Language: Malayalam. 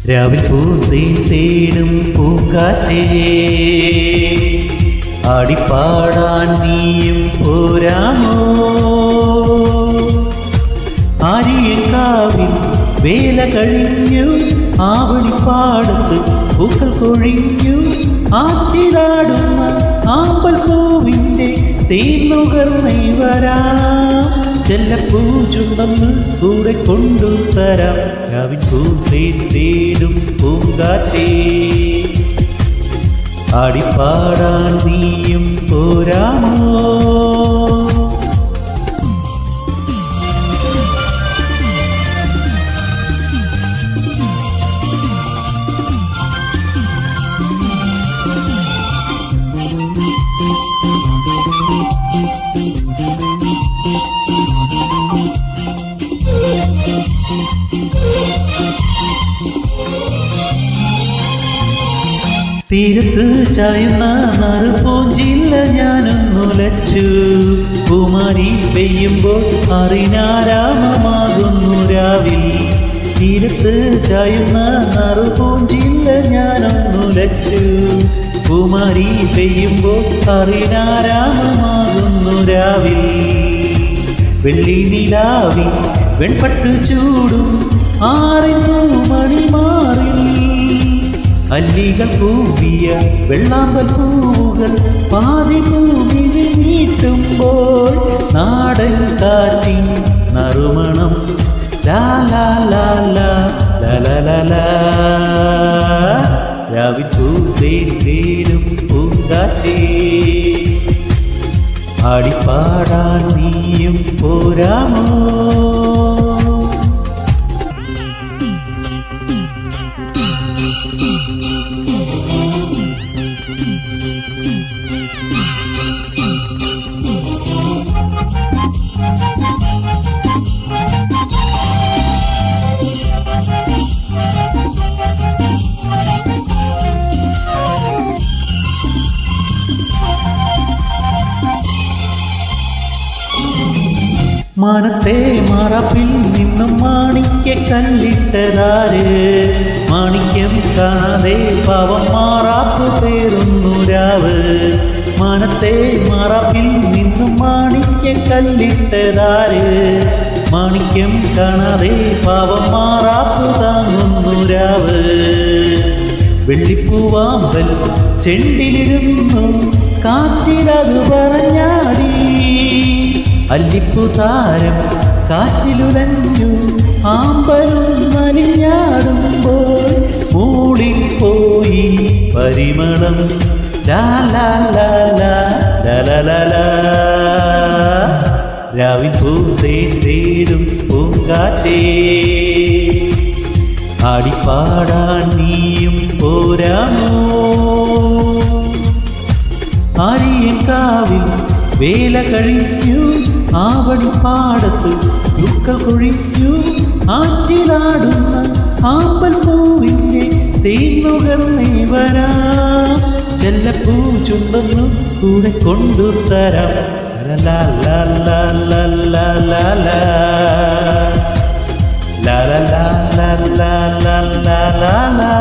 രാവിൽ പൂന്തേൻ തേടും പൂക്കാറ്റേ, ആടിപ്പാടാൻ നീയും പോരാമോ? ആര്യങ്കാവിൽ വേല കഴിഞ്ഞു, ആവണിപ്പാടത്ത് പൂക്കൾ കൊഴിഞ്ഞു, ആറ്റിലാടുന്ന ആമ്പൽ പൂവിൻ്റെ തേന്നുകർന്നേ വരാം. ചെല്ലപ്പൂ ചുണ്ടന്ന് കൂടെ കൊണ്ടുതരാം. രാവിൽ പൂന്തേൻ തേടും പൂങ്കാറ്റേ, ആടിപ്പാടാൻ നീയും പോരാമോ? തീരത്ത് ചായുന്ന നറുപൂഞ്ചില്ല ഞാനൊന്നുലച്ചു. കുമാരി പെയ്യുമ്പോൾ അറിനാരാമമാകുന്നു രാവിൽ. തീരത്ത് ചായുന്ന നറുപൂഞ്ചില്ല ഞാനൊന്നുലച്ചു. കുമാരി പെയ്യുമ്പോൾ അറിനാരാമമാകുന്നു രാവിൽ. വെള്ളി നിലാവിൽ വെൺപട്ട് ചൂടും ആറിനു മണിമാറിൽ, അല്ലികൾ പൂവിയ വെള്ളാമ്പൽ പൂവുകൾ പാതി ഭൂമിയിൽ നീട്ടുമ്പോൾ നാടൻ കാറ്റിൻ നറുമണം ലാ ലാ ലാ ലാ ലാ ലാ ലാ. രാവിൽ പൂന്തേൻ തേടും പൂങ്കാറ്റേ, ആടിപ്പാടാൻ നീയും പോരാമോ? മാനത്തെ മറപ്പിൽ നിന്നും മാണിക്യ കല്ലിട്ടതാര്? മാണിക്യം കാണാതെ പാവം മാറാപ്പ് പേറുന്നു രാവ്. മാനത്തെ മറപ്പിൽ നിന്നും മാണിക്യ കല്ലിട്ടതാര്? മാണിക്യം കാണാതെ പാവം മാറാപ്പ് താങ്ങുന്നു രാവ്. വെള്ളിപ്പൂവാമ്പൽ ചെണ്ടിലിരുന്നു കാറ്റിലത് പറഞ്ഞാടി, അല്ലിപ്പു താരം കാറ്റിലുലഞ്ഞു ആമ്പലും നലിഞ്ഞാടുമ്പോൾ മൂളിപ്പോയി പരിമളം ലാ ലാ ലാ ലാ ലാ ലാ ലാ. രാവിൽ പൂന്തേൻ തേടും പൂങ്കാറ്റേ, ആടിപ്പാടാൻ നീയും പോരാമോ? ആര്യങ്കാവിൽ വേല കഴിഞ്ഞു, ആവണിപ്പാടത്ത് പൂക്കൾ കൊഴിഞ്ഞു, ആറ്റിലാടുന്ന ആമ്പൽ പൂവിൻ്റെ തേന്നുകർന്നേ വരാം. ചെല്ലപ്പൂ ചുണ്ടന്നു കൂടെ കൊണ്ടുതരാം. ലാ ലാ ലാ ലാ ലാ ലാ ലാ ലാ ലാ ലാ ലാ ലാ ലാ ലാ.